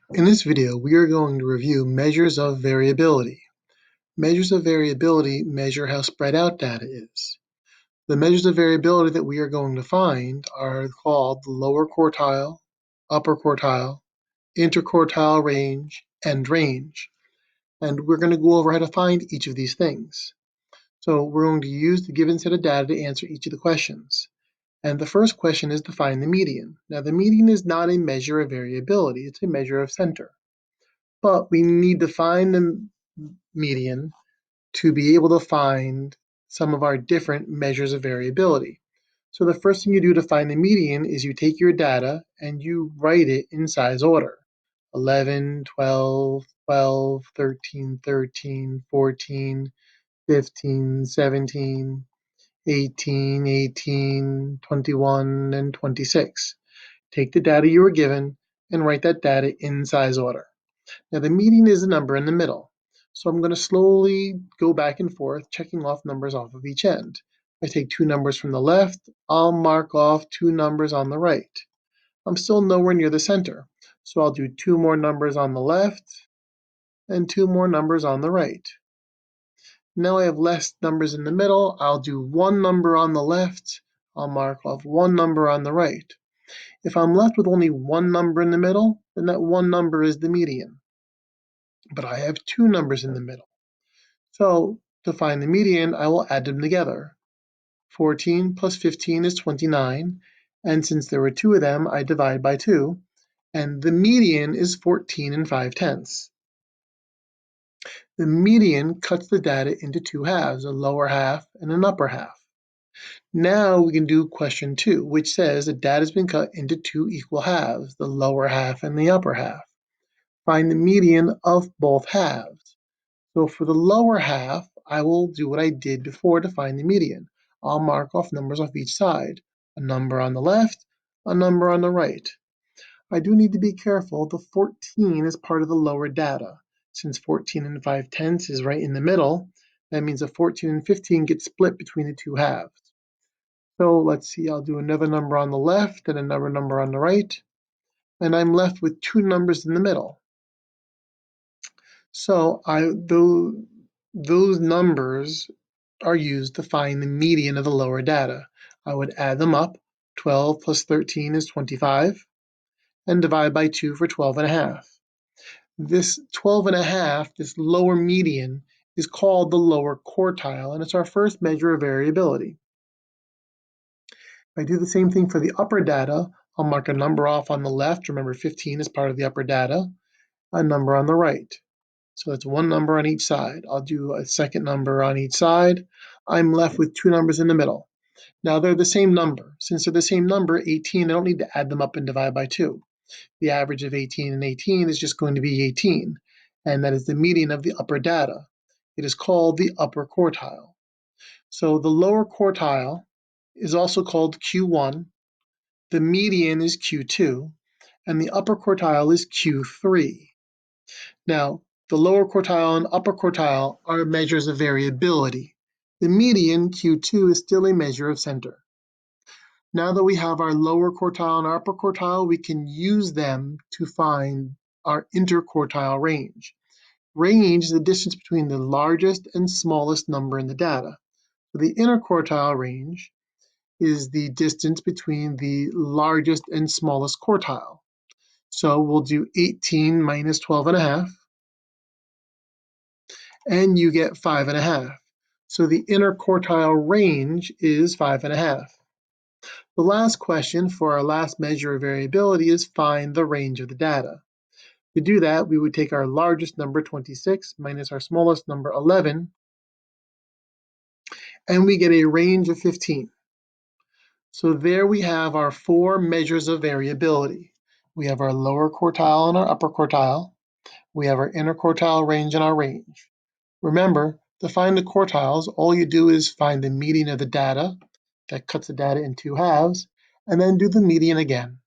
In this video, we are going to review measures of variability. Measures of variability measure how spread out data is. The measures of variability that we are going to find are called the lower quartile, upper quartile, interquartile range, and range. And we're going to go over how to find each of these things. So we're going to use the given set of data to answer each of the questions. And the first question is to find the median. Now, the median is not a measure of variability, it's a measure of center. But we need to find the median to be able to find some of our different measures of variability. So the first thing you do to find the median is you take your data and you write it in size order. 11, 12, 12, 13, 13, 14, 15, 17, 18, 18, 21, and 26. Take the data you were given and write that data in size order. Now the median is a number in the middle. So I'm going to slowly go back and forth, checking off numbers off of each end. If I take two numbers from the left, I'll mark off two numbers on the right. I'm still nowhere near the center, so I'll do two more numbers on the left and two more numbers on the right. Now I have less numbers in the middle. I'll do one number on the left. I'll mark off one number on the right. If I'm left with only one number in the middle, then that one number is the median. But I have two numbers in the middle. So to find the median, I will add them together. 14 plus 15 is 29, and since there were two of them, I divide by 2, and the median is 14 and 5/10. The median cuts the data into two halves, a lower half and an upper half. Now we can do question 2, which says the data has been cut into two equal halves, the lower half and the upper half. Find the median of both halves. So for the lower half, I will do what I did before to find the median. I'll mark off numbers off each side, a number on the left, a number on the right. I do need to be careful. The 14 is part of the lower data. Since 14 and 5/10 is right in the middle, that means the 14 and 15 get split between the two halves. So let's see, I'll do another number on the left and another number on the right, and I'm left with two numbers in the middle. So those numbers are used to find the median of the lower data. I would add them up. 12 plus 13 is 25, and divide by 2 for 12 and a half. This 12 and a half, this lower median, is called the lower quartile, and it's our first measure of variability. If I do the same thing for the upper data, I'll mark a number off on the left. Remember, 15 is part of the upper data, a number on the right. So that's one number on each side. I'll do a second number on each side. I'm left with two numbers in the middle. Now they're the same number. Since they're the same number, 18, I don't need to add them up and divide by 2. The average of 18 and 18 is just going to be 18, and that is the median of the upper data. It is called the upper quartile. So the lower quartile is also called Q1, the median is Q2, and the upper quartile is Q3. Now, the lower quartile and upper quartile are measures of variability. The median, Q2, is still a measure of center. Now that we have our lower quartile and our upper quartile, we can use them to find our interquartile range. Range is the distance between the largest and smallest number in the data. So the interquartile range is the distance between the largest and smallest quartile. So we'll do 18 minus 12 and a half, and you get 5 and a half. So the interquartile range is 5 and a half. The last question for our last measure of variability is find the range of the data. To do that, we would take our largest number, 26, minus our smallest number, 11, and we get a range of 15. So there we have our four measures of variability. We have our lower quartile and our upper quartile. We have our interquartile range and our range. Remember, to find the quartiles, all you do is find the median of the data, that cuts the data in two halves, and then do the median again.